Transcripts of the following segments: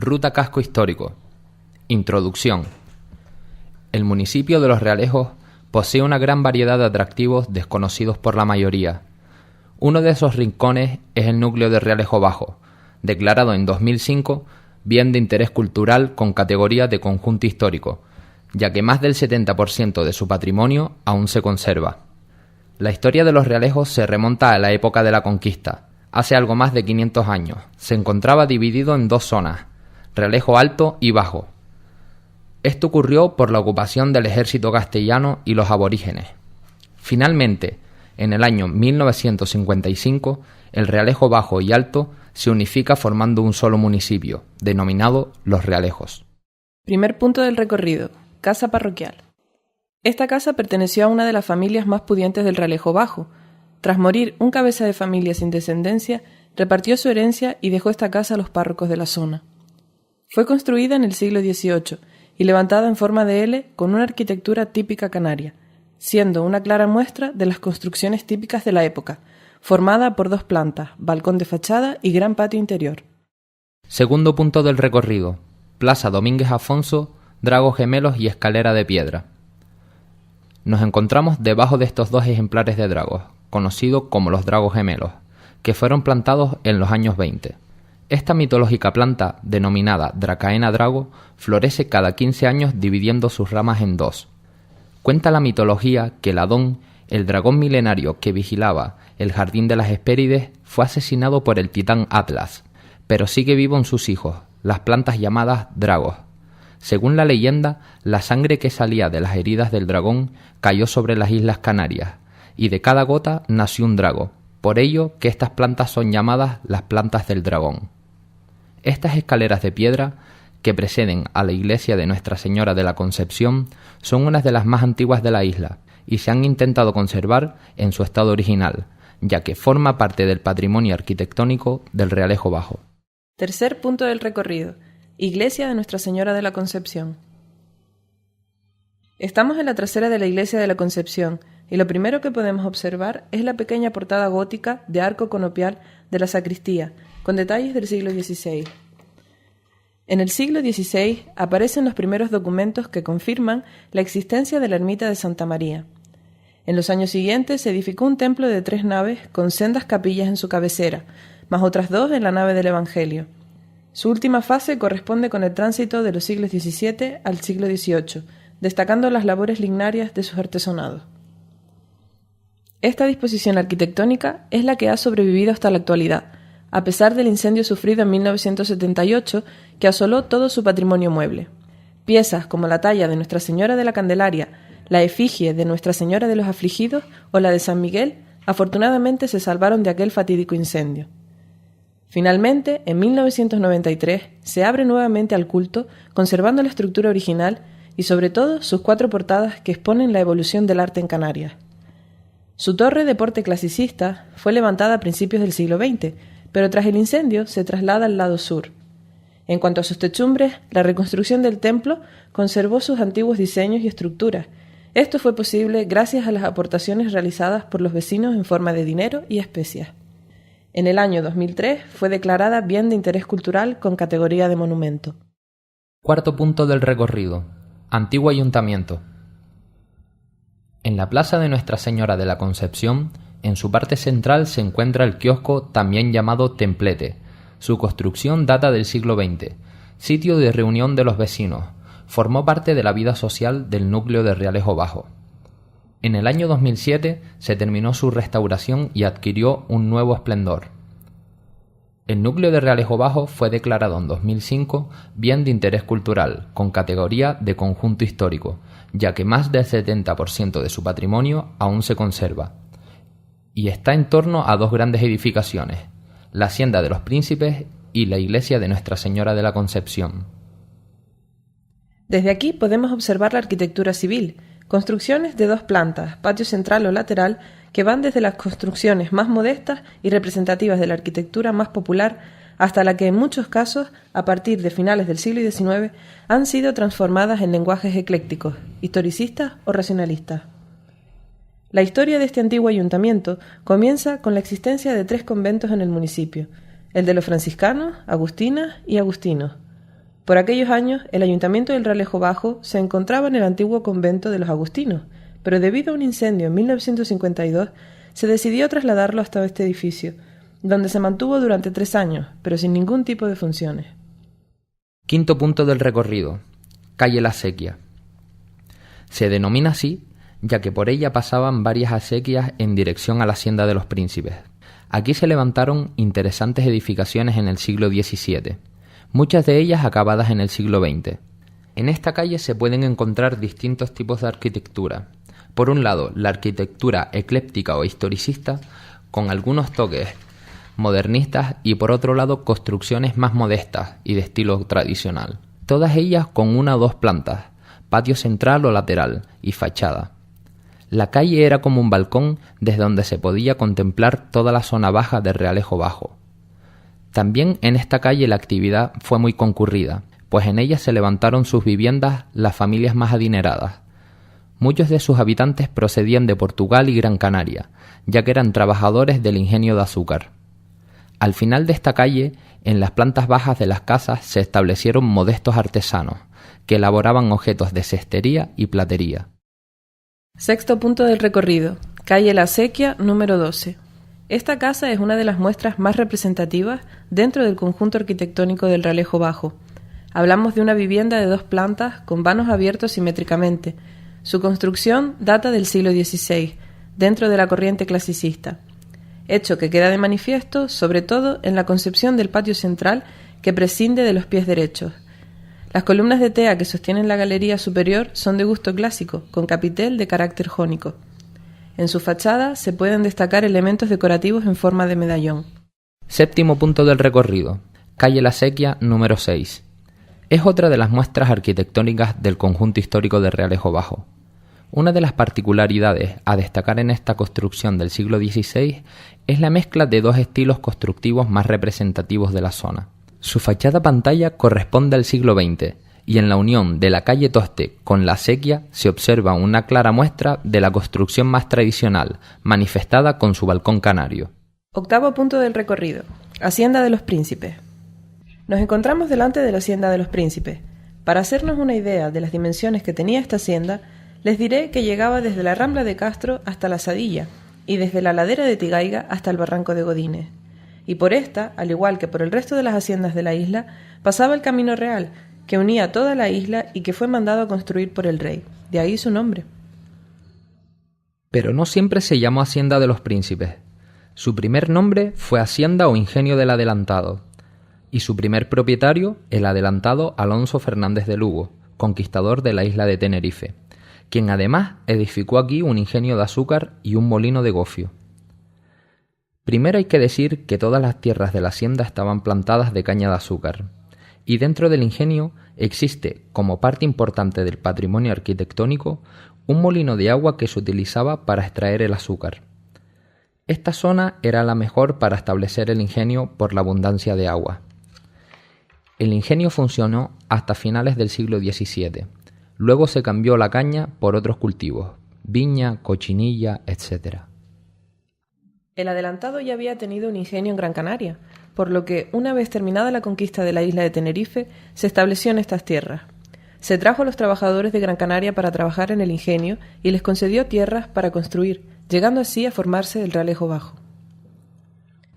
Ruta Casco Histórico. Introducción. El municipio de Los Realejos posee una gran variedad de atractivos desconocidos por la mayoría. Uno de esos rincones es el núcleo de Realejo Bajo, declarado en 2005 bien de interés cultural con categoría de conjunto histórico, ya que más del 70% de su patrimonio aún se conserva. La historia de Los Realejos se remonta a la época de la conquista. Hace algo más de 500 años. Se encontraba dividido en dos zonas, Realejo Alto y Bajo. Esto ocurrió por la ocupación del ejército castellano y los aborígenes. Finalmente, en el año 1955, el Realejo Bajo y Alto se unifica formando un solo municipio, denominado Los Realejos. Primer punto del recorrido: casa parroquial. Esta casa perteneció a una de las familias más pudientes del Realejo Bajo. Tras morir un cabeza de familia sin descendencia, repartió su herencia y dejó esta casa a los párrocos de la zona. Fue construida en el siglo XVIII y levantada en forma de L con una arquitectura típica canaria, siendo una clara muestra de las construcciones típicas de la época, formada por dos plantas, balcón de fachada y gran patio interior. Segundo punto del recorrido: Plaza Domínguez Afonso, dragos gemelos y escalera de piedra. Nos encontramos debajo de estos dos ejemplares de dragos, conocidos como los dragos gemelos, que fueron plantados en los años 20. Esta mitológica planta, denominada Dracaena drago, florece cada 15 años dividiendo sus ramas en dos. Cuenta la mitología que Ladón, el dragón milenario que vigilaba el jardín de las Hespérides, fue asesinado por el titán Atlas, pero sigue vivo en sus hijos, las plantas llamadas dragos. Según la leyenda, la sangre que salía de las heridas del dragón cayó sobre las Islas Canarias, y de cada gota nació un drago, por ello que estas plantas son llamadas las plantas del dragón. Estas escaleras de piedra, que preceden a la iglesia de Nuestra Señora de la Concepción, son unas de las más antiguas de la isla y se han intentado conservar en su estado original, ya que forma parte del patrimonio arquitectónico del Realejo Bajo. Tercer punto del recorrido: iglesia de Nuestra Señora de la Concepción. Estamos en la trasera de la iglesia de la Concepción y lo primero que podemos observar es la pequeña portada gótica de arco conopial de la sacristía, con detalles del siglo XVI. En el siglo XVI aparecen los primeros documentos que confirman la existencia de la ermita de Santa María. En los años siguientes se edificó un templo de 3 naves con sendas capillas en su cabecera, más otras 2 en la nave del Evangelio. Su última fase corresponde con el tránsito de los siglos XVII al siglo XVIII, destacando las labores lignarias de sus artesonados. Esta disposición arquitectónica es la que ha sobrevivido hasta la actualidad, a pesar del incendio sufrido en 1978 que asoló todo su patrimonio mueble. Piezas como la talla de Nuestra Señora de la Candelaria, la efigie de Nuestra Señora de los Afligidos o la de San Miguel, afortunadamente se salvaron de aquel fatídico incendio. Finalmente, en 1993, se abre nuevamente al culto, conservando la estructura original y sobre todo sus 4 portadas que exponen la evolución del arte en Canarias. Su torre de porte clasicista fue levantada a principios del siglo XX, pero tras el incendio se traslada al lado sur. En cuanto a sus techumbres, la reconstrucción del templo conservó sus antiguos diseños y estructuras. Esto fue posible gracias a las aportaciones realizadas por los vecinos en forma de dinero y especias. En el año 2003 fue declarada Bien de Interés Cultural con categoría de monumento. Cuarto punto del recorrido: Antiguo Ayuntamiento. En la plaza de Nuestra Señora de la Concepción, en su parte central se encuentra el kiosco también llamado Templete. Su construcción data del siglo XX, sitio de reunión de los vecinos. Formó parte de la vida social del núcleo de Realejo Bajo. En el año 2007 se terminó su restauración y adquirió un nuevo esplendor. El núcleo de Realejo Bajo fue declarado en 2005 Bien de Interés Cultural, con categoría de conjunto histórico, ya que más del 70% de su patrimonio aún se conserva, y está en torno a 2 grandes edificaciones, la Hacienda de los Príncipes y la iglesia de Nuestra Señora de la Concepción. Desde aquí podemos observar la arquitectura civil, construcciones de 2 plantas, patio central o lateral, que van desde las construcciones más modestas y representativas de la arquitectura más popular hasta la que en muchos casos, a partir de finales del siglo XIX, han sido transformadas en lenguajes eclécticos, historicistas o racionalistas. La historia de este antiguo ayuntamiento comienza con la existencia de 3 conventos en el municipio, el de los franciscanos, agustinas y agustinos. Por aquellos años, el ayuntamiento del Realejo Bajo se encontraba en el antiguo convento de los agustinos, pero debido a un incendio en 1952, se decidió trasladarlo hasta este edificio, donde se mantuvo durante 3 años, pero sin ningún tipo de funciones. Quinto punto del recorrido: calle La Sequia. Se denomina así ya que por ella pasaban varias acequias en dirección a la hacienda de los príncipes. Aquí se levantaron interesantes edificaciones en el siglo XVII, muchas de ellas acabadas en el siglo XX. En esta calle se pueden encontrar distintos tipos de arquitectura. Por un lado, la arquitectura ecléptica o historicista, con algunos toques modernistas, y por otro lado, construcciones más modestas y de estilo tradicional. Todas ellas con 1 o 2 plantas, patio central o lateral y fachada. La calle era como un balcón desde donde se podía contemplar toda la zona baja del Realejo Bajo. También en esta calle la actividad fue muy concurrida, pues en ella se levantaron sus viviendas las familias más adineradas. Muchos de sus habitantes procedían de Portugal y Gran Canaria, ya que eran trabajadores del ingenio de azúcar. Al final de esta calle, en las plantas bajas de las casas se establecieron modestos artesanos, que elaboraban objetos de cestería y platería. Sexto punto del recorrido: calle La Sequia, número 12. Esta casa es una de las muestras más representativas dentro del conjunto arquitectónico del Realejo Bajo. Hablamos de una vivienda de 2 plantas con vanos abiertos simétricamente. Su construcción data del siglo XVI, dentro de la corriente clasicista, hecho que queda de manifiesto sobre todo en la concepción del patio central que prescinde de los pies derechos. Las columnas de tea que sostienen la galería superior son de gusto clásico, con capitel de carácter jónico. En su fachada se pueden destacar elementos decorativos en forma de medallón. Séptimo punto del recorrido: calle La Sequia, número 6. Es otra de las muestras arquitectónicas del conjunto histórico de Realejo Bajo. Una de las particularidades a destacar en esta construcción del siglo XVI es la mezcla de 2 estilos constructivos más representativos de la zona. Su fachada pantalla corresponde al siglo XX, y en la unión de la calle Toste con La Sequia se observa una clara muestra de la construcción más tradicional, manifestada con su balcón canario. Octavo punto del recorrido: Hacienda de los Príncipes. Nos encontramos delante de la Hacienda de los Príncipes. Para hacernos una idea de las dimensiones que tenía esta hacienda, les diré que llegaba desde la Rambla de Castro hasta la Sadilla, y desde la ladera de Tigaiga hasta el Barranco de Godínez. Y por esta, al igual que por el resto de las haciendas de la isla, pasaba el Camino Real, que unía toda la isla y que fue mandado a construir por el rey. De ahí su nombre. Pero no siempre se llamó Hacienda de los Príncipes. Su primer nombre fue Hacienda o Ingenio del Adelantado, y su primer propietario, el adelantado Alonso Fernández de Lugo, conquistador de la isla de Tenerife, quien además edificó aquí un ingenio de azúcar y un molino de gofio. Primero hay que decir que todas las tierras de la hacienda estaban plantadas de caña de azúcar, y dentro del ingenio existe, como parte importante del patrimonio arquitectónico, un molino de agua que se utilizaba para extraer el azúcar. Esta zona era la mejor para establecer el ingenio por la abundancia de agua. El ingenio funcionó hasta finales del siglo XVII. Luego se cambió la caña por otros cultivos, viña, cochinilla, etc. El adelantado ya había tenido un ingenio en Gran Canaria, por lo que, una vez terminada la conquista de la isla de Tenerife, se estableció en estas tierras. Se trajo a los trabajadores de Gran Canaria para trabajar en el ingenio y les concedió tierras para construir, llegando así a formarse el Realejo Bajo.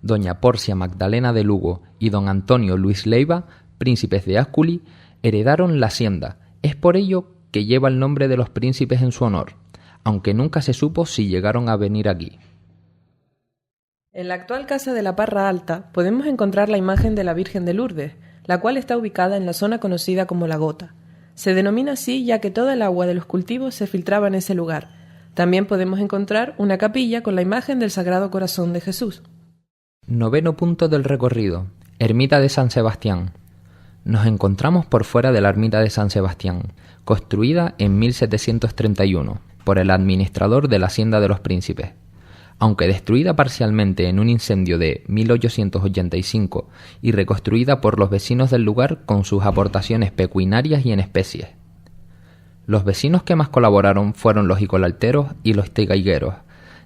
Doña Porcia Magdalena de Lugo y don Antonio Luis Leiva, príncipes de Asculi, heredaron la hacienda. Es por ello que lleva el nombre de los príncipes en su honor, aunque nunca se supo si llegaron a venir aquí. En la actual casa de la Parra Alta podemos encontrar la imagen de la Virgen de Lourdes, la cual está ubicada en la zona conocida como La Gota. Se denomina así ya que toda el agua de los cultivos se filtraba en ese lugar. También podemos encontrar una capilla con la imagen del Sagrado Corazón de Jesús. Noveno punto del recorrido: Ermita de San Sebastián. Nos encontramos por fuera de la ermita de San Sebastián, construida en 1731 por el administrador de la Hacienda de los Príncipes. Aunque destruida parcialmente en un incendio de 1885 y reconstruida por los vecinos del lugar con sus aportaciones pecuniarias y en especies. Los vecinos que más colaboraron fueron los icolalteros y los tigaigueros,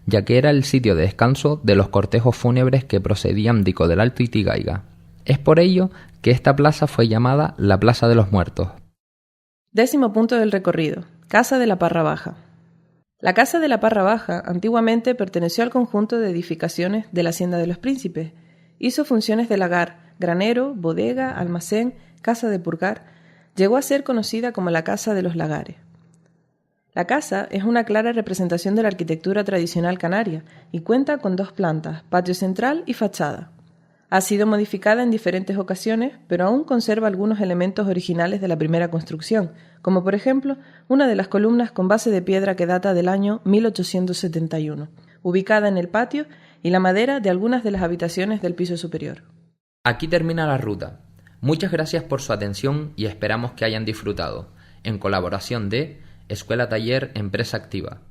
ya que era el sitio de descanso de los cortejos fúnebres que procedían de Ico del Alto y Tigaiga. Es por ello que esta plaza fue llamada la Plaza de los Muertos. 10º punto del recorrido. Casa de la Parra Baja. La Casa de la Parra Baja antiguamente perteneció al conjunto de edificaciones de la Hacienda de los Príncipes. Hizo funciones de lagar, granero, bodega, almacén, casa de purgar. Llegó a ser conocida como la Casa de los Lagares. La casa es una clara representación de la arquitectura tradicional canaria y cuenta con 2 plantas, patio central y fachada. Ha sido modificada en diferentes ocasiones, pero aún conserva algunos elementos originales de la primera construcción, como por ejemplo una de las columnas con base de piedra que data del año 1871, ubicada en el patio, y la madera de algunas de las habitaciones del piso superior. Aquí termina la ruta. Muchas gracias por su atención y esperamos que hayan disfrutado, en colaboración de Escuela Taller Empresa Activa.